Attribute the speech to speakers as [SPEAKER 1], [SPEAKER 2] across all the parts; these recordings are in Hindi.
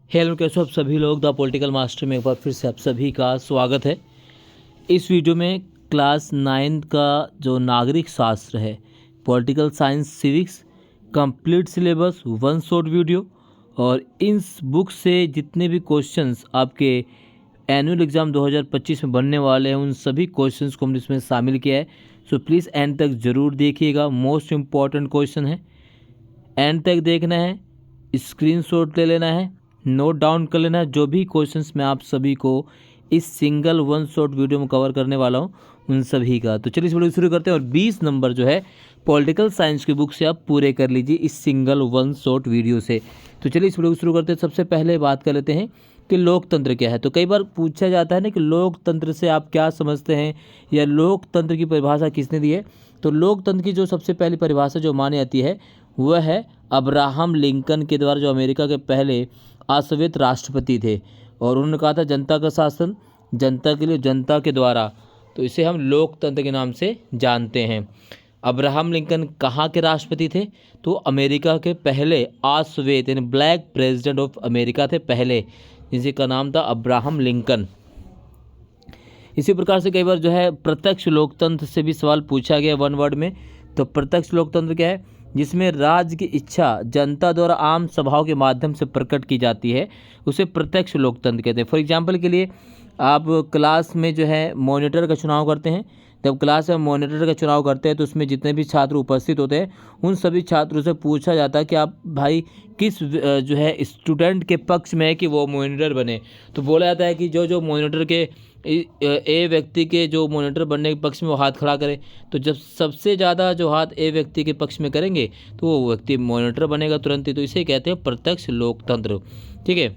[SPEAKER 1] हेलो, कैसे हो आप सभी लोग। द पॉलिटिकल मास्टर में एक बार फिर से आप सभी का स्वागत है। इस वीडियो में क्लास 9 का जो नागरिक शास्त्र है, political science civics complete syllabus one shot video, और इन बुक से जितने भी क्वेश्चंस आपके एनुअल एग्ज़ाम 2025 में बनने वाले हैं, उन सभी क्वेश्चंस को हमने इसमें शामिल किया है। सो प्लीज़ एंड तक ज़रूर देखिएगा। मोस्ट इम्पॉर्टेंट क्वेश्चन है, एंड तक देखना है, स्क्रीनशॉट ले लेना है, नोट डाउन कर लेना है जो भी क्वेश्चंस मैं आप सभी को इस सिंगल वन शॉट वीडियो में कवर करने वाला हूँ उन सभी का। तो चलिए इस वीडियो शुरू करते हैं, और 20 नंबर जो है पॉलिटिकल साइंस की बुक से आप पूरे कर लीजिए इस सिंगल वन शॉट वीडियो से। तो चलिए इस वीडियो को शुरू करते हैं। सबसे पहले बात कर लेते हैं कि लोकतंत्र क्या है। तो कई बार पूछा जाता है ना कि लोकतंत्र से आप क्या समझते हैं, या लोकतंत्र की परिभाषा किसने दी है। तो लोकतंत्र की जो सबसे पहली परिभाषा जो मानी जाती है वह है अब्राहम लिंकन के द्वारा, जो अमेरिका के पहले अश्वेत राष्ट्रपति थे। और उन्होंने कहा था जनता का शासन, जनता के लिए, जनता के द्वारा। तो इसे हम लोकतंत्र के नाम से जानते हैं। अब्राहम लिंकन कहाँ के राष्ट्रपति थे? तो अमेरिका के पहले अश्वेत यानी ब्लैक प्रेसिडेंट ऑफ अमेरिका थे पहले, जिसका नाम था अब्राहम लिंकन। इसी प्रकार से कई बार जो है प्रत्यक्ष लोकतंत्र से भी सवाल पूछा गया वन वर्ड में। तो प्रत्यक्ष लोकतंत्र क्या है? जिसमें राज्य की इच्छा जनता द्वारा आम सभाओं के माध्यम से प्रकट की जाती है, उसे प्रत्यक्ष लोकतंत्र कहते हैं। फॉर एग्जांपल के लिए आप क्लास में जो है मॉनिटर का चुनाव करते हैं। जब क्लास में मॉनिटर का चुनाव करते हैं तो उसमें जितने भी छात्र उपस्थित होते हैं उन सभी छात्रों से पूछा जाता है कि आप भाई किस जो है स्टूडेंट के पक्ष में है कि वो मॉनिटर बने। तो बोला जाता है कि जो जो मॉनिटर के ए व्यक्ति के जो मॉनिटर बनने के पक्ष में वो हाथ खड़ा करे। तो जब सबसे ज़्यादा जो हाथ ए व्यक्ति के पक्ष में करेंगे तो वो व्यक्ति मॉनिटर बनेगा तुरंत ही। तो इसे कहते हैं प्रत्यक्ष लोकतंत्र। ठीक है।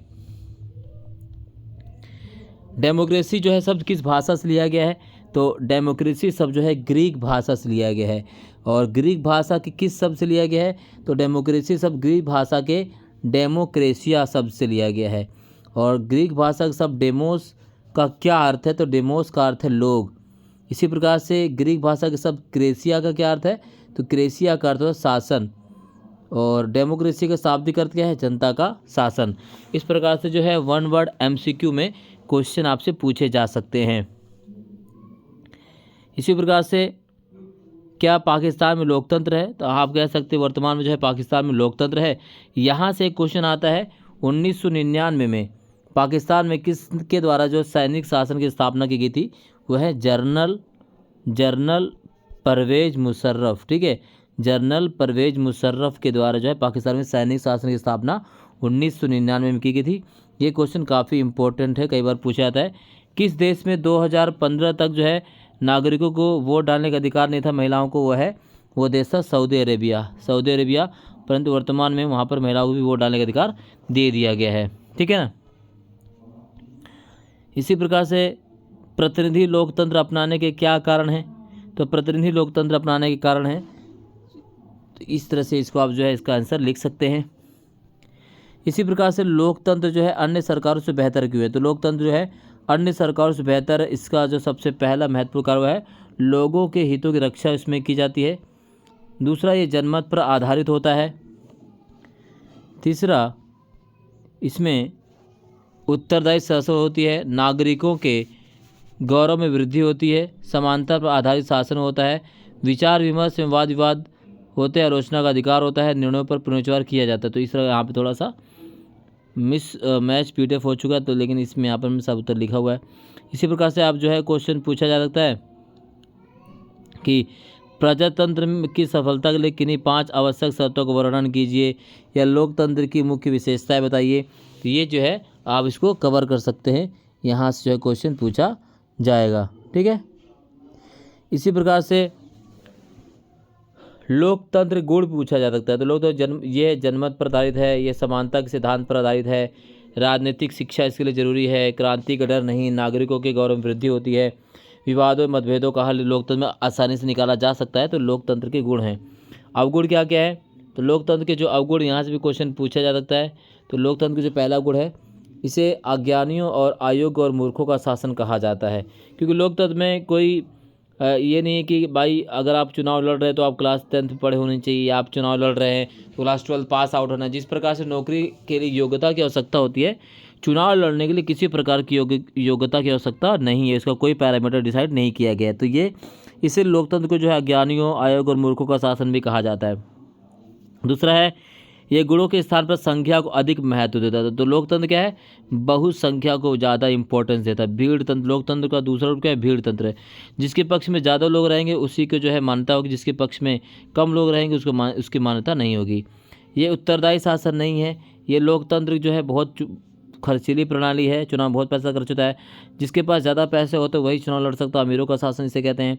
[SPEAKER 1] डेमोक्रेसी जो है शब्द किस भाषा से लिया गया है? तो डेमोक्रेसी शब्द जो है ग्रीक भाषा से लिया गया है। और ग्रीक भाषा के किस शब्द से लिया गया है? तो डेमोक्रेसी शब्द ग्रीक भाषा के डेमोक्रेसिया शब्द से लिया गया है। और ग्रीक भाषा का शब्द डेमोस का क्या अर्थ है? तो डेमोस का अर्थ है लोग। इसी प्रकार से ग्रीक भाषा के शब्द क्रेसिया का क्या अर्थ है? तो क्रेसिया का अर्थ है शासन। और डेमोक्रेसी का शाब्दिक अर्थ क्या है? जनता का शासन। इस प्रकार से जो है वन वर्ड एमसीक्यू में क्वेश्चन आपसे पूछे जा सकते हैं। इसी प्रकार से क्या पाकिस्तान में लोकतंत्र है? तो आप कह सकते हैं वर्तमान में जो है पाकिस्तान में लोकतंत्र है। यहाँ से एक क्वेश्चन आता है 1999 में पाकिस्तान में किसके द्वारा जो सैनिक शासन की स्थापना की गई थी? वह है जनरल परवेज मुशर्रफ। ठीक है, जनरल परवेज मुशर्रफ के द्वारा जो है पाकिस्तान में सैनिक शासन की स्थापना 1999 में की गई थी। ये क्वेश्चन काफ़ी इंपॉर्टेंट है, कई बार पूछा जाता है। किस देश में 2015 तक जो है नागरिकों को वोट डालने का अधिकार नहीं था महिलाओं को? वो देश था सऊदी अरेबिया। परंतु वर्तमान में वहाँ पर महिलाओं को भी वोट डालने का अधिकार दे दिया गया है। ठीक है ना। इसी प्रकार से प्रतिनिधि लोकतंत्र अपनाने के क्या कारण हैं? तो प्रतिनिधि लोकतंत्र अपनाने के कारण है, तो इस तरह से इसको आप जो है इसका आंसर लिख सकते हैं। इसी प्रकार से लोकतंत्र जो है अन्य सरकारों से बेहतर क्यों है? तो लोकतंत्र जो है अन्य सरकारों से बेहतर है, इसका जो सबसे पहला महत्वपूर्ण कारण है लोगों के हितों की रक्षा इसमें की जाती है। दूसरा, ये जनमत पर आधारित होता है। तीसरा, इसमें उत्तरदायी शासन होती है, नागरिकों के गौरव में वृद्धि होती है, समानता पर आधारित शासन होता है, विचार विमर्श में वाद विवाद होते हैं, आलोचना का अधिकार होता है, निर्णयों पर पुनर्विचार किया जाता है। तो इस तरह यहाँ पे थोड़ा सा मैच पीडीएफ हो चुका है, तो लेकिन इसमें यहाँ पर सब उत्तर लिखा हुआ है। इसी प्रकार से आप जो है क्वेश्चन पूछा जा सकता है कि प्रजातंत्र की सफलता के लिए किन्हीं 5 आवश्यक शर्तों का वर्णन कीजिए, या लोकतंत्र की मुख्य विशेषताएं बताइए। तो ये जो है आप इसको कवर कर सकते हैं, यहाँ से जो है क्वेश्चन पूछा जाएगा। ठीक है। इसी प्रकार से लोकतंत्र गुण पूछा जा सकता है। तो लोकतंत्र ये जनमत पर आधारित है, ये समानता के सिद्धांत पर आधारित है, राजनीतिक शिक्षा इसके लिए जरूरी है, क्रांति का डर नहीं, नागरिकों के गौरव में वृद्धि होती है, विवादों मतभेदों का हल लोकतंत्र में आसानी से निकाला जा सकता है। तो लोकतंत्र के गुण हैं। अवगुण क्या क्या है? तो लोकतंत्र के जो अवगुण, यहाँ से भी क्वेश्चन पूछा जा सकता है। तो लोकतंत्र का जो पहला गुण है, इसे अज्ञानियों और अयोग्य और मूर्खों का शासन कहा जाता है, क्योंकि लोकतंत्र में कोई ये नहीं है कि भाई अगर आप चुनाव लड़ रहे हैं तो आप क्लास 10th पढ़े होने चाहिए, आप चुनाव लड़ रहे हैं तो क्लास 12 पास आउट होना। जिस प्रकार से नौकरी के लिए योग्यता की आवश्यकता होती है, चुनाव लड़ने के लिए किसी प्रकार की योग्यता की आवश्यकता नहीं है, इसका कोई पैरामीटर डिसाइड नहीं किया गया है। तो ये इसे लोकतंत्र को जो है अज्ञानियों, आयोग और मूर्खों का शासन भी कहा जाता है। दूसरा है, ये गुणों के स्थान पर संख्या को अधिक महत्व देता है। तो लोकतंत्र क्या है, बहुसंख्या को ज़्यादा इंपॉर्टेंस देता है। भीड़ तंत्र, लोकतंत्र का दूसरा रूप क्या है, भीड़ तंत्र है। जिसके पक्ष में ज़्यादा लोग रहेंगे उसी को जो है मान्यता होगी, जिसके पक्ष में कम लोग रहेंगे उसकी मान्यता नहीं होगी। ये उत्तरदायी शासन नहीं है। ये लोकतंत्र जो है बहुत खर्चीली प्रणाली है, चुनाव बहुत पैसा खर्च होता है। जिसके पास ज़्यादा पैसे होते वही चुनाव लड़ सकता है, अमीरों का शासन इसे कहते हैं।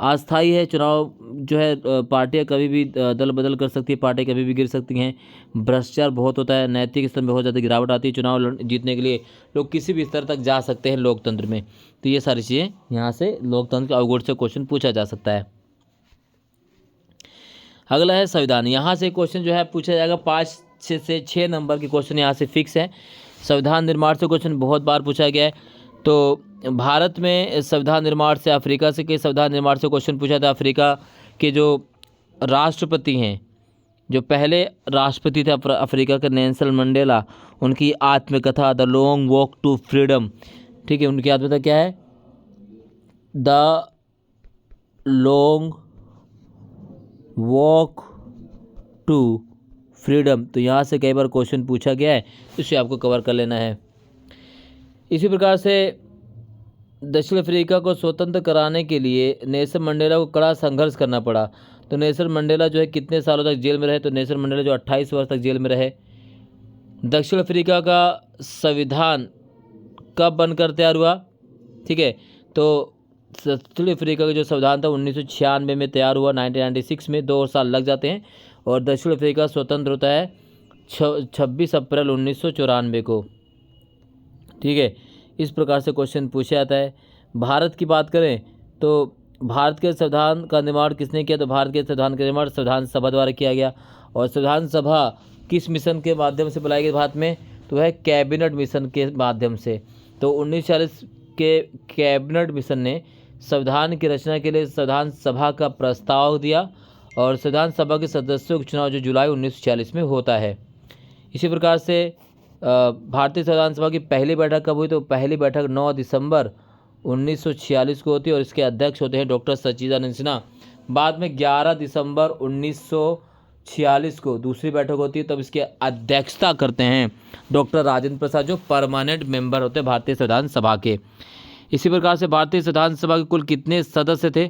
[SPEAKER 1] अस्थायी है, चुनाव जो है पार्टियां कभी भी दल बदल कर सकती है, पार्टियां कभी भी गिर सकती हैं। भ्रष्टाचार बहुत होता है, नैतिक स्तर में बहुत ज़्यादा गिरावट आती है। चुनाव जीतने के लिए लोग किसी भी स्तर तक जा सकते हैं लोकतंत्र में। तो ये सारी चीज़ें यहाँ से लोकतंत्र के अवगुण से क्वेश्चन पूछा जा सकता है। अगला है संविधान। यहाँ से क्वेश्चन जो है पूछा जाएगा 5 से 6 नंबर के क्वेश्चन यहाँ से फिक्स है। संविधान निर्माण से क्वेश्चन बहुत बार पूछा गया है। तो भारत में संविधान निर्माण से, अफ्रीका से के संविधान निर्माण से क्वेश्चन पूछा था। अफ्रीका के जो राष्ट्रपति हैं, जो पहले राष्ट्रपति थे अफ्रीका के, नेल्सन मंडेला, उनकी आत्मकथा the long walk to freedom, ठीक है, उनकी आत्मकथा क्या है, the long walk to freedom. तो यहाँ से कई बार क्वेश्चन पूछा गया है, इसे आपको कवर कर लेना है। इसी प्रकार से दक्षिण अफ्रीका को स्वतंत्र कराने के लिए नेल्सन मंडेला को कड़ा संघर्ष करना पड़ा। तो नेल्सन मंडेला जो है कितने सालों तक जेल में रहे, तो नेल्सन मंडेला जो 28 वर्ष तक जेल में रहे। दक्षिण अफ्रीका का संविधान कब बनकर तैयार हुआ, ठीक है, तो दक्षिण अफ्रीका का जो संविधान था 1996 में तैयार हुआ, 1996 में 2 साल लग जाते हैं। और दक्षिण अफ्रीका स्वतंत्र होता है 26 अप्रैल 1994 को, ठीक है। इस प्रकार से क्वेश्चन पूछा जाता है। भारत की बात करें तो भारत के संविधान का निर्माण किसने किया, तो भारत के संविधान का निर्माण संविधान सभा द्वारा किया गया। और संविधान सभा किस मिशन के माध्यम से बुलाई गई भारत में, तो है कैबिनेट मिशन के माध्यम से। तो 1940 के कैबिनेट मिशन ने संविधान की रचना के लिए संविधान सभा का प्रस्ताव दिया और संविधान सभा के सदस्यों का चुनाव जो जुलाई 1946 में होता है। इसी प्रकार से भारतीय संविधान सभा की पहली बैठक कब हुई, तो पहली बैठक 9 दिसंबर 1946 को होती है और इसके अध्यक्ष होते हैं डॉक्टर सच्चिदानंद सिन्हा। बाद में 11 दिसंबर 1946 को दूसरी बैठक होती है, तब इसकी अध्यक्षता करते हैं डॉक्टर राजेंद्र प्रसाद, जो परमानेंट मेंबर होते हैं भारतीय संविधान सभा के। इसी प्रकार से भारतीय संविधान सभा के कुल कितने सदस्य थे,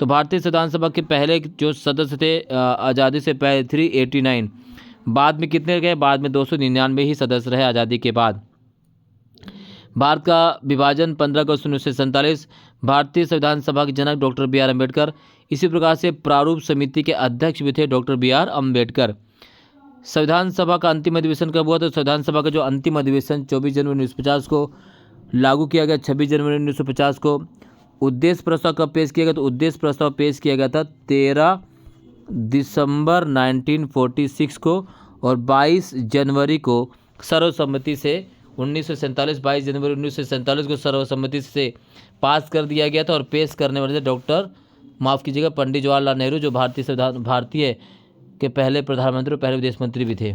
[SPEAKER 1] तो भारतीय संविधान सभा के पहले जो सदस्य थे आज़ादी से पहले 389, बाद में कितने गए, बाद में 299 ही सदस्य रहे आज़ादी के बाद। भारत का विभाजन 15 अगस्त 1947, भारतीय संविधान सभा के जनक डॉक्टर बी आर अम्बेडकर। इसी प्रकार से प्रारूप समिति के अध्यक्ष भी थे डॉक्टर बी आर अम्बेडकर। संविधान सभा का अंतिम अधिवेशन कब हुआ, तो संविधान सभा का जो अंतिम अधिवेशन 24 जनवरी 1950 को लागू किया गया, 26 जनवरी 1950 को। उद्देश्य प्रस्ताव कब पेश किया गया, तो उद्देश्य प्रस्ताव पेश किया गया था 13 दिसंबर 1946 को और 22 जनवरी को सर्वसम्मति से 22 जनवरी 1947 को सर्वसम्मति से पास कर दिया गया था। और पेश करने वाले थे डॉक्टर, माफ़ कीजिएगा, पंडित जवाहरलाल नेहरू, जो भारतीय के पहले प्रधानमंत्री और पहले विदेश मंत्री भी थे।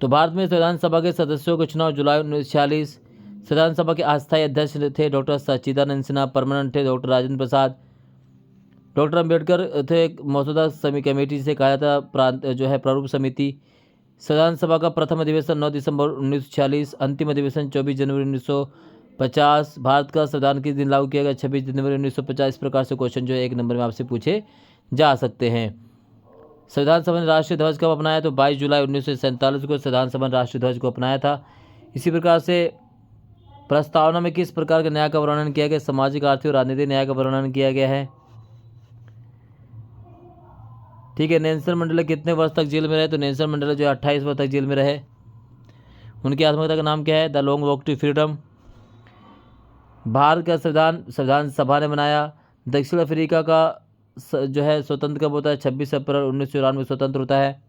[SPEAKER 1] तो भारत में संविधान सभा के सदस्यों का चुनाव जुलाई 1946। संविधान सभा के अस्थायी अध्यक्ष थे डॉक्टर सच्चिदानंद सिन्हा, परमानेंट थे डॉक्टर राजेंद्र प्रसाद। डॉक्टर अम्बेडकर थे मौजूदा कमेटी से कहा जाता प्रांत जो है प्रारूप समिति। संविधान सभा का प्रथम अधिवेशन 9 दिसंबर 1946, अंतिम अधिवेशन 24 जनवरी 1950। भारत का संविधान किस दिन लागू किया गया, 26 जनवरी 1950। इस प्रकार से क्वेश्चन जो है 1 नंबर में आपसे पूछे जा सकते हैं। संविधान सभा ने राष्ट्रीय ध्वज कब अपनाया, तो 22 जुलाई 1947 को संविधान सभा ने राष्ट्रीय ध्वज को अपनाया था। इसी प्रकार से प्रस्तावना में किस प्रकार के न्याय का वर्णन किया गया, सामाजिक, आर्थिक और राजनीतिक न्याय का वर्णन किया गया है, ठीक है। नेल्सन मंडेला कितने वर्ष तक जेल में रहे, तो नेल्सन मंडेला जो 28 वर्ष तक जेल में रहे। उनकी आत्मकथा का नाम क्या है, the long walk to freedom. Bharat का संविधान सभा ने बनाया। दक्षिण अफ्रीका का जो है स्वतंत्र कब होता है, 26 अप्रैल 1994 में स्वतंत्र होता है।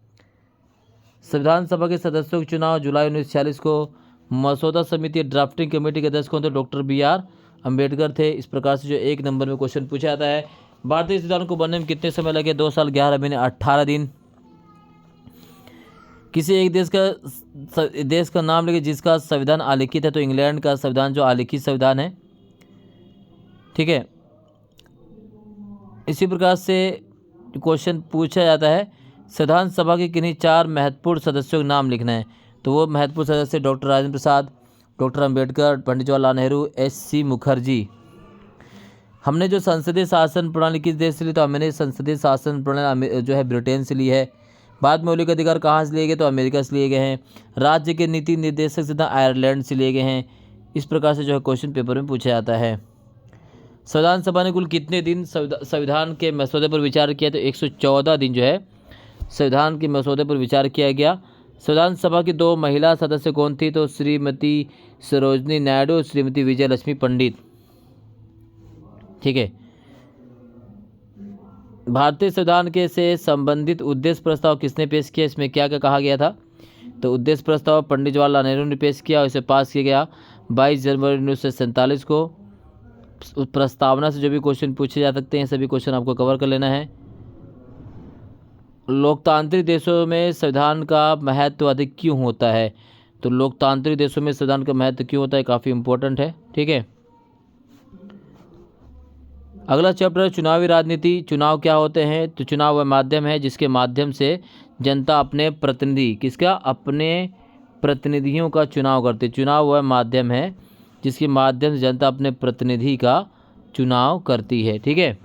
[SPEAKER 1] संविधान सभा के सदस्यों के चुनाव जुलाई 1946 को। मसौदा समिति ड्राफ्टिंग कमेटी के अध्यक्ष कौन थे, डॉक्टर बी आर अंबेडकर थे। इस प्रकार से जो 1 नंबर में क्वेश्चन पूछा जाता है। भारतीय संविधान को बनने में कितने समय लगे? 2 साल 11 महीने 18 दिन। किसी एक देश का नाम लेके जिसका संविधान अलिखित है, तो इंग्लैंड का संविधान जो अलिखित संविधान है, ठीक है। इसी प्रकार से क्वेश्चन पूछा जाता है, संविधान सभा के किन्हीं 4 महत्वपूर्ण सदस्यों के नाम लिखना है। तो वो महत्वपूर्ण सदस्य doctor Rajendra Prasad, doctor Ambedkar, Pandit Jawaharlal Nehru, SC. Mukherjee. हमने जो संसदीय शासन प्रणाली किस देश से ली? तो हमने संसदीय शासन प्रणाली जो है ब्रिटेन से ली है। बाद में मौलिक अधिकार कहाँ से लिए गए? तो अमेरिका से लिए गए हैं। राज्य के नीति निर्देशक सिद्धांत आयरलैंड से लिए गए हैं। इस प्रकार से जो है क्वेश्चन पेपर में पूछा जाता है। संविधान सभा ने कुल कितने दिन संविधान के मसौदे पर विचार किया? तो 114 दिन जो है संविधान के मसौदे पर विचार किया गया। संविधान सभा की 2 महिला सदस्य कौन थी? तो श्रीमती सरोजनी नायडू और श्रीमती विजय लक्ष्मी पंडित, ठीक है। भारतीय संविधान के से संबंधित उद्देश्य प्रस्ताव किसने पेश किया? इसमें क्या क्या कहा गया था? तो उद्देश्य प्रस्ताव पंडित जवाहरलाल नेहरू ने पेश किया और इसे पास किया गया 22 जनवरी 1947 को। उस प्रस्तावना से जो भी क्वेश्चन पूछे जा सकते हैं, सभी क्वेश्चन आपको कवर कर लेना है। लोकतांत्रिक देशों में संविधान का महत्व अधिक क्यों होता है? तो लोकतांत्रिक देशों में संविधान का महत्व क्यों होता है, काफ़ी इंपॉर्टेंट है, ठीक है। अगला चैप्टर है चुनावी राजनीति। चुनाव क्या होते हैं? तो चुनाव वह माध्यम है जिसके माध्यम से जनता अपने प्रतिनिधियों का चुनाव करती है। चुनाव वह माध्यम है जिसके माध्यम से जनता अपने प्रतिनिधि का चुनाव करती है, ठीक है।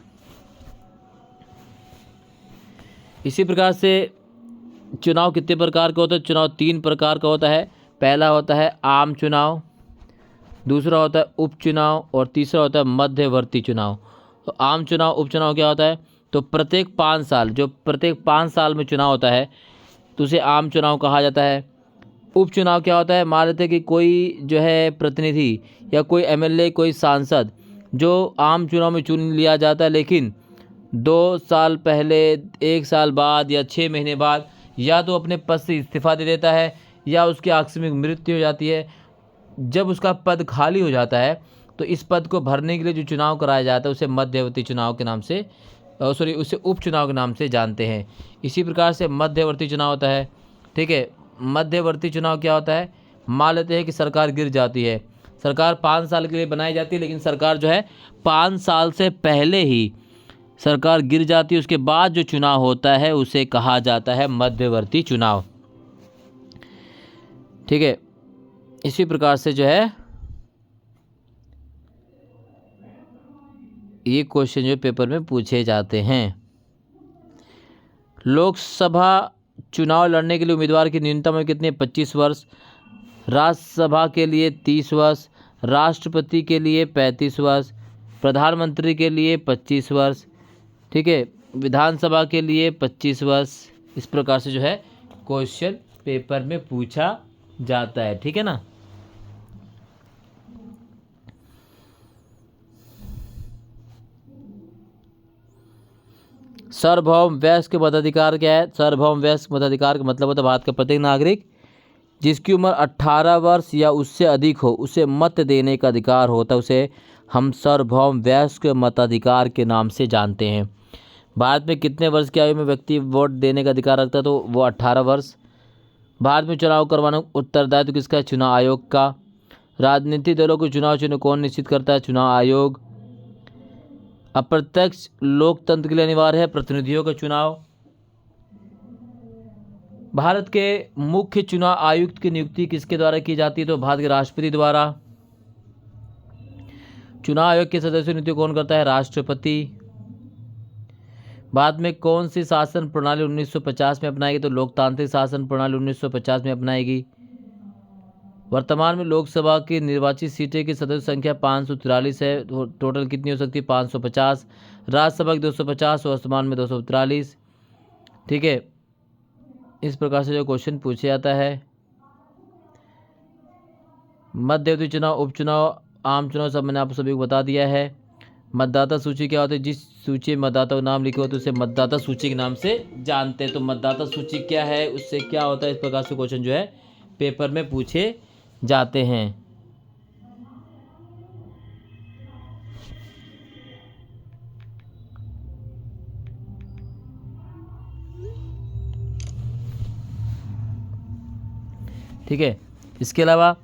[SPEAKER 1] इसी प्रकार से चुनाव कितने प्रकार का होता है? चुनाव 3 प्रकार का होता है। पहला होता है आम चुनाव, दूसरा होता है उपचुनाव और तीसरा होता है मध्यवर्ती चुनाव। तो आम चुनाव, उपचुनाव क्या होता है? तो प्रत्येक 5 साल में चुनाव होता है तो उसे आम चुनाव कहा जाता है। उपचुनाव क्या होता है? मान लेते हैं कि कोई जो है प्रतिनिधि या कोई एमएलए, कोई सांसद जो आम चुनाव में चुन लिया जाता है, लेकिन 2 साल पहले, 1 साल बाद या 6 महीने बाद या तो अपने पद से इस्तीफा दे देता है या उसकी आकस्मिक मृत्यु हो जाती है। जब उसका पद खाली हो जाता है तो इस पद को भरने के लिए जो चुनाव कराया जाता है उसे मध्यवर्ती चुनाव के नाम से उसे उपचुनाव के नाम से जानते हैं। इसी प्रकार से मध्यवर्ती चुनाव होता है, ठीक है। मध्यवर्ती चुनाव क्या होता है? मान लेते हैं कि सरकार गिर जाती है, सरकार 5 साल के लिए बनाई जाती है, लेकिन सरकार जो है 5 साल से पहले ही सरकार गिर जाती है। उसके बाद जो चुनाव होता है उसे कहा जाता है मध्यवर्ती चुनाव, ठीक है। इसी प्रकार से जो है ये क्वेश्चन जो पेपर में पूछे जाते हैं। लोकसभा चुनाव लड़ने के लिए उम्मीदवार की न्यूनतम आयु कितनी है? 25 वर्ष। राज्यसभा के लिए 30 वर्ष, राष्ट्रपति के लिए 35 वर्ष, प्रधानमंत्री के लिए 25 वर्ष, ठीक है, विधानसभा के लिए 25 वर्ष। इस प्रकार से जो है क्वेश्चन पेपर में पूछा जाता है, ठीक है ना। सार्वभौम वयस्क मताधिकार क्या है? सार्वभौम वयस्क मताधिकार का मतलब होता है भारत का प्रत्येक नागरिक जिसकी उम्र 18 वर्ष या उससे अधिक हो उसे मत देने का अधिकार होता है, उसे हम सार्वभौम वयस्क मताधिकार के नाम से जानते हैं। भारत में कितने वर्ष की आयु में व्यक्ति वोट देने का अधिकार रखता है? तो वो 18 वर्ष। भारत में चुनाव करवाना उत्तरदायित्व किसका है? चुनाव आयोग का। राजनीतिक दलों को चुनाव चिन्ह कौन निश्चित करता है? चुनाव आयोग। अप्रत्यक्ष लोकतंत्र के लिए अनिवार्य है प्रतिनिधियों का चुनाव। भारत के मुख्य चुनाव आयुक्त की नियुक्ति किसके द्वारा की जाती है? तो भारत के राष्ट्रपति द्वारा। चुनाव आयोग के सदस्यों की नियुक्ति कौन करता है? राष्ट्रपति। भारत में कौन सी शासन प्रणाली 1950 में अपनाएगी? तो लोकतांत्रिक शासन प्रणाली 1950 में अपनाएगी। वर्तमान में लोकसभा की निर्वाचित सीटें की सदस्य संख्या 543 है, टोटल कितनी हो सकती है? 550। राज्यसभा की 250, वर्तमान में 243, ठीक है। इस प्रकार से जो क्वेश्चन पूछा जाता है। मध्यवर्ती चुनाव, उपचुनाव, आम चुनाव सब मैंने आप सभी को बता दिया है। मतदाता सूची क्या होती है? जिस सूची में मतदाता का नाम लिखे होते हैं उसे मतदाता सूची के नाम से जानते हैं। तो मतदाता सूची क्या है, उससे क्या होता है, इस प्रकार से क्वेश्चन जो है पेपर में पूछे जाते हैं। ठीक है। इसके अलावा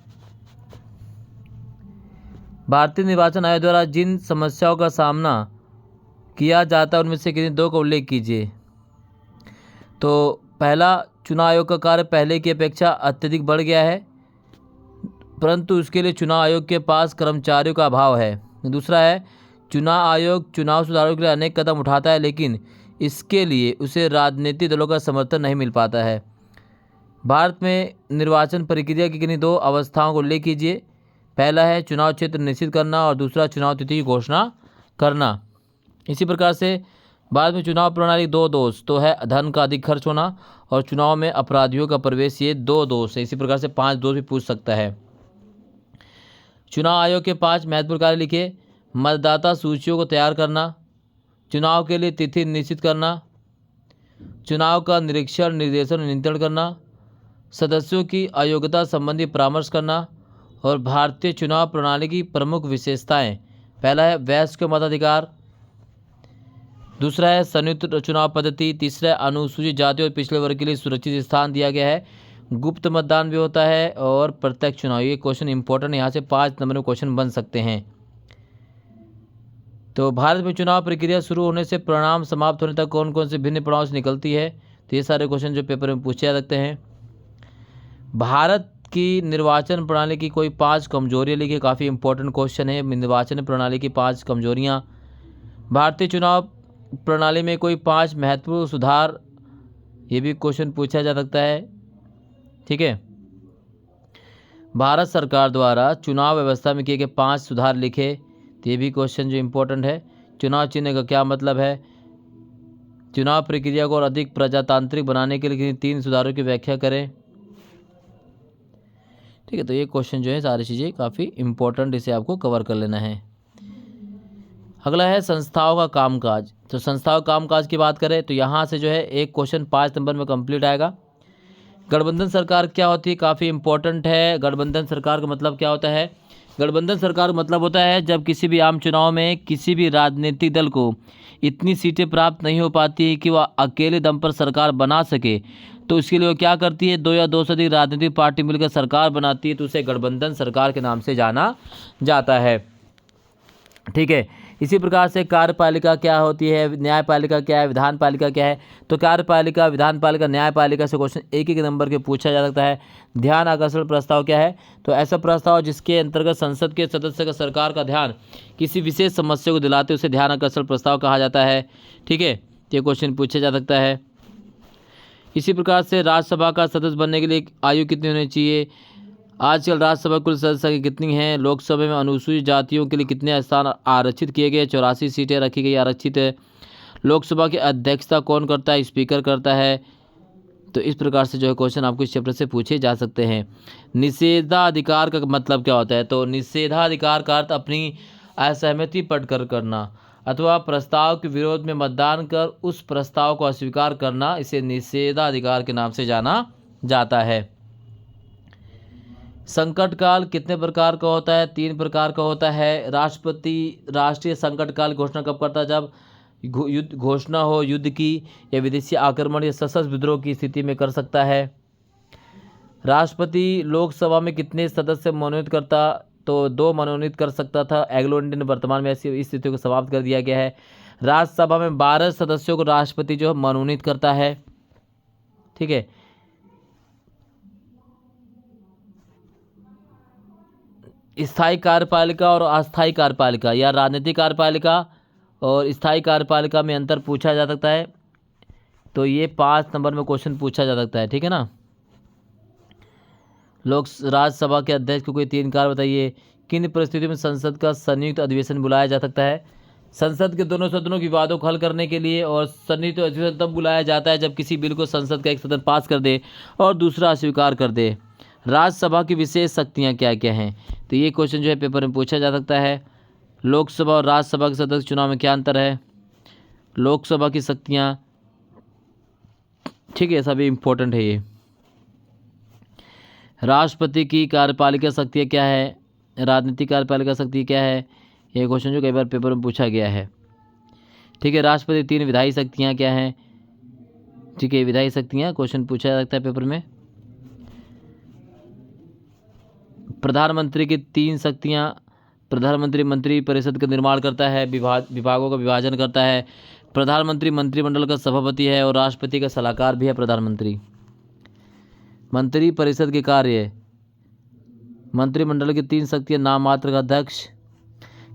[SPEAKER 1] भारतीय निर्वाचन आयोग द्वारा जिन समस्याओं का सामना किया जाता है उनमें से किन्हीं दो का उल्लेख कीजिए। तो पहला, चुनाव आयोग का कार्य पहले की अपेक्षा अत्यधिक बढ़ गया है, परंतु उसके लिए चुनाव आयोग के पास कर्मचारियों का अभाव है। दूसरा है, चुनाव आयोग चुनाव सुधारों के लिए अनेक कदम उठाता है, लेकिन इसके लिए उसे राजनीतिक दलों का समर्थन नहीं मिल पाता है। भारत में निर्वाचन प्रक्रिया की किन्हीं दो अवस्थाओं को उल्लेख कीजिए। पहला है चुनाव क्षेत्र निश्चित करना और दूसरा चुनाव तिथि की घोषणा करना। इसी प्रकार से भारत में चुनाव प्रणाली दो दोष तो है, धन का अधिक खर्च होना और चुनाव में अपराधियों का प्रवेश, ये दो दोष है। इसी प्रकार से 5 दोष भी पूछ सकता है। चुनाव आयोग के 5 महत्वपूर्ण कार्य लिखे। मतदाता सूचियों को तैयार करना, चुनाव के लिए तिथि निश्चित करना, चुनाव का निरीक्षण निर्देशन नियंत्रण करना, सदस्यों की अयोग्यता संबंधी परामर्श करना और भारतीय चुनाव प्रणाली की प्रमुख विशेषताएं। पहला है वयस्क मताधिकार, दूसरा है संयुक्त चुनाव पद्धति, तीसरा है अनुसूचित जाति और पिछड़े वर्ग के लिए सुरक्षित स्थान दिया गया है, गुप्त मतदान भी होता है और प्रत्यक्ष चुनाव। ये क्वेश्चन इंपॉर्टेंट, यहाँ से 5 नंबर में क्वेश्चन बन सकते हैं। तो भारत में चुनाव प्रक्रिया शुरू होने से परिणाम समाप्त होने तक कौन कौन से भिन्न पड़ाव से निकलती है। तो ये सारे क्वेश्चन जो पेपर में पूछे जा सकते हैं। भारत की निर्वाचन प्रणाली की कोई 5 कमजोरियाँ लिखी, काफ़ी इंपॉर्टेंट क्वेश्चन है। निर्वाचन प्रणाली की 5 कमजोरियाँ। भारतीय चुनाव प्रणाली में कोई 5 महत्वपूर्ण सुधार, ये भी क्वेश्चन पूछा जा सकता है। ठीक है। भारत सरकार द्वारा चुनाव व्यवस्था में किए गए 5 सुधार लिखे, तो ये भी क्वेश्चन जो इम्पोर्टेंट है। चुनाव चिन्ह का क्या मतलब है। चुनाव प्रक्रिया को और अधिक प्रजातांत्रिक बनाने के लिए 3 सुधारों की व्याख्या करें। ठीक है। तो ये क्वेश्चन जो है सारी चीज़ें काफ़ी इम्पोर्टेंट, इसे आपको कवर कर लेना है। अगला है संस्थाओं का कामकाज। तो संस्थाओं का कामकाज की बात करें तो यहाँ से जो है एक क्वेश्चन 5 नंबर में कंप्लीट आएगा। गठबंधन सरकार क्या होती है, काफ़ी इंपॉर्टेंट है। गठबंधन सरकार का मतलब क्या होता है। गठबंधन सरकार का मतलब होता है जब किसी भी आम चुनाव में किसी भी राजनीतिक दल को इतनी सीटें प्राप्त नहीं हो पाती कि वह अकेले दम पर सरकार बना सके, तो इसके लिए वो क्या करती है, 2 या 2 से अधिक राजनीतिक पार्टी मिलकर सरकार बनाती है, तो उसे गठबंधन सरकार के नाम से जाना जाता है। ठीक है। इसी प्रकार से कार्यपालिका क्या होती है, न्यायपालिका क्या है, विधानपालिका क्या है। तो कार्यपालिका, विधानपालिका, न्यायपालिका से क्वेश्चन 1-1 नंबर के पूछा जा सकता है। ध्यान आकर्षण प्रस्ताव क्या है। तो ऐसा प्रस्ताव जिसके अंतर्गत संसद के सदस्य का सरकार का ध्यान किसी विशेष समस्या को दिलाते उसे ध्यान आकर्षण प्रस्ताव कहा जाता है। ठीक है। ये क्वेश्चन पूछा जा सकता है। इसी प्रकार से राज्यसभा का सदस्य बनने के लिए आयु कितनी होनी चाहिए। आजकल राज्यसभा कुल सदस्य की कितनी हैं। लोकसभा में अनुसूचित जातियों के लिए कितने स्थान आरक्षित किए गए, 84 सीटें रखी गई आरक्षित है। लोकसभा की अध्यक्षता कौन करता है, स्पीकर करता है। तो इस प्रकार से जो है क्वेश्चन आपको इस चैप्टर से पूछे जा सकते हैं। निषेधाधिकार का मतलब क्या होता है। तो निषेधाधिकार का अर्थ अपनी असहमति प्रकट करना अथवा प्रस्ताव के विरोध में मतदान कर उस प्रस्ताव को अस्वीकार करना, इसे निषेधाधिकार के नाम से जाना जाता है। संकट काल कितने प्रकार का होता है, 3 प्रकार का होता है। राष्ट्रपति राष्ट्रीय संकट काल घोषणा कब करता है, जब युद्ध घोषणा हो, युद्ध की या विदेशी आक्रमण या सशस्त्र विद्रोह की स्थिति में कर सकता है। राष्ट्रपति लोकसभा में कितने सदस्य मनोनीत करता, तो 2 मनोनीत कर सकता था। एंग्लो इंडियन वर्तमान में ऐसी स्थिति को समाप्त कर दिया गया है। राज्यसभा में 12 सदस्यों को राष्ट्रपति जो मनोनीत करता है। ठीक है। स्थायी कार्यपालिका और अस्थायी कार्यपालिका या राजनीतिक कार्यपालिका और स्थायी कार्यपालिका में अंतर पूछा जा सकता है। तो ये 5 नंबर में क्वेश्चन पूछा जा सकता है। ठीक है ना। लोक राज्यसभा के अध्यक्ष को कोई 3 कार्य बताइए। किन परिस्थितियों में संसद का संयुक्त अधिवेशन बुलाया जा सकता है। संसद के दोनों सदनों की विवादों को हल करने के लिए। और संयुक्त अधिवेशन तब बुलाया जाता है जब किसी बिल को संसद का एक सदन पास कर दे और दूसरा अस्वीकार कर दे। राज्यसभा की विशेष शक्तियाँ क्या क्या हैं। तो ये क्वेश्चन जो है पेपर में पूछा जा सकता है। लोकसभा और राज्यसभा के सदस्य चुनाव में क्या अंतर है। लोकसभा की शक्तियाँ, ठीक है, सभी इम्पोर्टेंट है ये। राष्ट्रपति की कार्यपालिका शक्तियाँ क्या है, राजनीतिक कार्यपालिका शक्ति क्या है, ये क्वेश्चन जो कई बार पेपर में पूछा गया है। ठीक है। राष्ट्रपति 3 विधायी शक्तियाँ क्या हैं। ठीक है, विधायी शक्तियाँ क्वेश्चन पूछा जा सकता है पेपर में। प्रधानमंत्री की 3 शक्तियाँ। प्रधानमंत्री मंत्री परिषद का निर्माण करता है, विभागों का विभाजन करता है। प्रधानमंत्री मंत्रिमंडल का सभापति है और राष्ट्रपति का सलाहकार भी है प्रधानमंत्री। मंत्री परिषद के कार्य: मंत्रिमंडल की 3 शक्तियाँ, नाम मात्र का अध्यक्ष,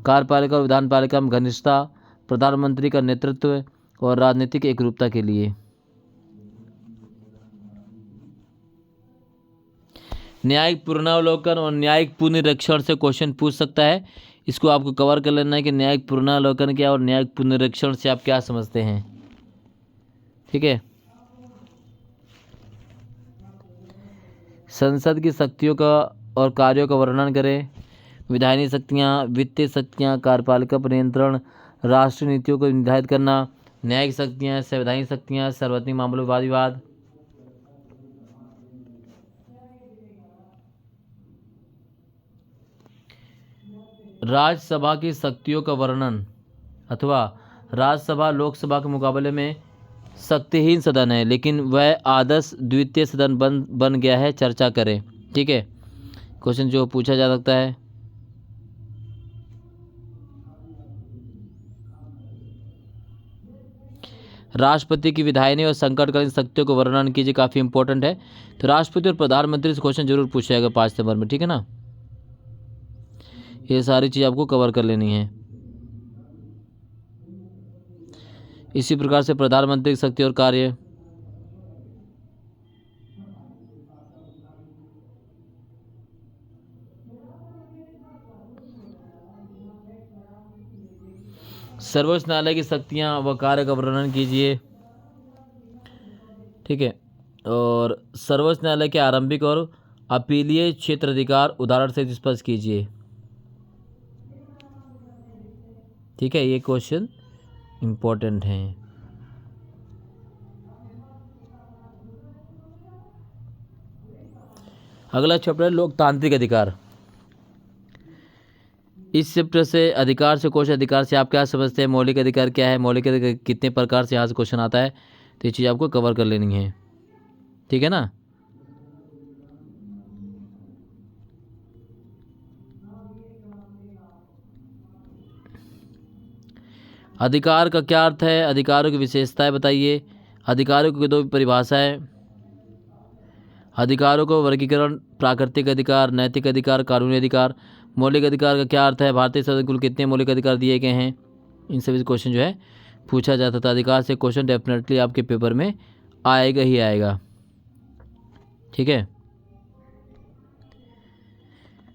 [SPEAKER 1] कार्यपालिका और विधानपालिका में घनिष्ठता, प्रधानमंत्री का नेतृत्व और राजनीतिक एकरूपता के लिए। न्यायिक पुनरावलोकन और न्यायिक पुनरीक्षण से क्वेश्चन पूछ सकता है। इसको आपको कवर कर लेना है कि न्यायिक पुनरावलोकन क्या और न्यायिक पुनरीक्षण से आप क्या समझते हैं। ठीक है। संसद की शक्तियों का और कार्यों का वर्णन करें। विधायी शक्तियाँ, वित्तीय शक्तियाँ, कार्यपालिका पर नियंत्रण, राष्ट्रीय नीतियों को निर्धारित करना, न्यायिक शक्तियाँ, संवैधानिक शक्तियाँ, सार्वजनिक मामलों वाद विवाद। राज्यसभा की शक्तियों का वर्णन अथवा राज्यसभा लोकसभा के मुकाबले में शक्तिहीन सदन है, लेकिन वह आदर्श द्वितीय सदन बन गया है, चर्चा करें। ठीक है, क्वेश्चन जो पूछा जा सकता है। राष्ट्रपति की विधायिनी और संकटकालीन शक्तियों को वर्णन कीजिए, काफ़ी इंपॉर्टेंट है। तो राष्ट्रपति और प्रधानमंत्री से क्वेश्चन जरूर पूछा जाएगा 5 नंबर में। ठीक है ना, ये सारी चीज़ आपको कवर कर लेनी है। इसी प्रकार से प्रधानमंत्री की शक्ति और कार्य, सर्वोच्च न्यायालय की शक्तियां व कार्य का वर्णन कीजिए। ठीक है, और सर्वोच्च न्यायालय के आरंभिक और अपीलीय क्षेत्राधिकार उदाहरण से स्पष्ट कीजिए। ठीक है, ये क्वेश्चन इम्पोर्टेंट हैं। अगला चैप्टर है लोकतांत्रिक अधिकार। इस चैप्टर से अधिकार से क्वेश्चन, अधिकार से आप क्या समझते हैं, मौलिक अधिकार क्या है, मौलिक अधिकार कितने प्रकार से यहाँ से क्वेश्चन आता है, तो ये चीज़ आपको कवर कर लेनी है। ठीक है ना। अधिकार का क्या अर्थ है, अधिकारों की विशेषताएं बताइए, अधिकारों की 2 परिभाषाएं, अधिकारों को वर्गीकरण, प्राकृतिक अधिकार, नैतिक अधिकार, कानूनी अधिकार। मौलिक अधिकार का क्या अर्थ है, भारतीय संविधान कुल कितने मौलिक अधिकार दिए गए हैं, इन सभी क्वेश्चन जो है पूछा जाता था। अधिकार से क्वेश्चन डेफिनेटली आपके पेपर में आएगा ही आएगा। ठीक है,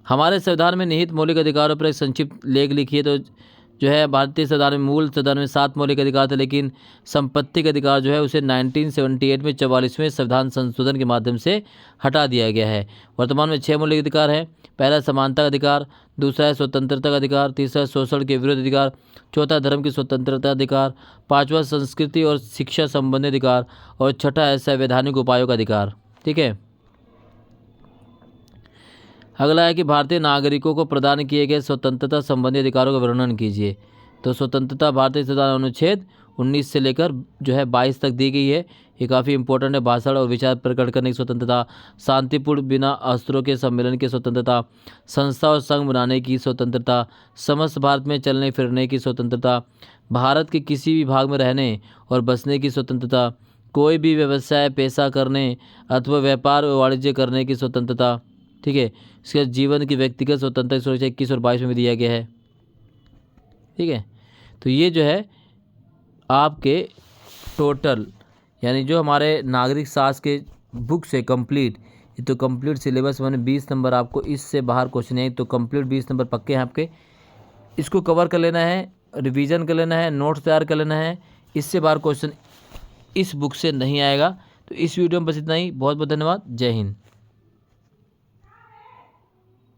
[SPEAKER 1] हमारे संविधान में निहित मौलिक अधिकारों पर एक संक्षिप्त लेख लिखिए। तो जो है भारतीय संविधान में, मूल संविधान में 7 मौलिक अधिकार थे, लेकिन संपत्तिक अधिकार जो है उसे 1978 में 44वें संविधान संशोधन के माध्यम से हटा दिया गया है। वर्तमान में 6 मौलिक अधिकार हैं। पहला समानता का अधिकार, दूसरा है स्वतंत्रता का अधिकार, तीसरा शोषण के विरुद्ध अधिकार, चौथा धर्म की स्वतंत्रता अधिकार, 5वां संस्कृति और शिक्षा संबंधी अधिकार और छठा है संवैधानिक उपायों का अधिकार। ठीक है, अगला है कि भारतीय नागरिकों को प्रदान किए गए स्वतंत्रता संबंधी अधिकारों का वर्णन कीजिए। तो स्वतंत्रता भारतीय संविधान अनुच्छेद 19 से लेकर जो है 22 तक दी गई है। ये काफ़ी इंपॉर्टेंट है। भाषण और विचार प्रकट करने की स्वतंत्रता, शांतिपूर्ण बिना अस्त्रों के सम्मेलन की स्वतंत्रता, संस्था और संघ बनाने की स्वतंत्रता, समस्त भारत में चलने फिरने की स्वतंत्रता, भारत के किसी भी भाग में रहने और बसने की स्वतंत्रता, कोई भी व्यवसाय पेशा करने अथवा व्यापार व वाणिज्य करने की स्वतंत्रता। ठीक है, इसके जीवन की व्यक्तिगत स्वतंत्रता सुरक्षा 21 और 22 में भी दिया गया है। ठीक है, तो ये जो है आपके टोटल यानी जो हमारे नागरिक शास्त्र के बुक से कंप्लीट, ये तो कंप्लीट सिलेबस मैंने 20 नंबर आपको इससे बाहर क्वेश्चन है, तो कंप्लीट 20 नंबर पक्के हैं आपके। इसको कवर कर लेना है, रिवीजन कर लेना है, नोट्स तैयार कर लेना है। इससे बाहर क्वेश्चन इस बुक से नहीं आएगा। तो इस वीडियो में बस इतना ही। बहुत बहुत धन्यवाद। जय हिंद।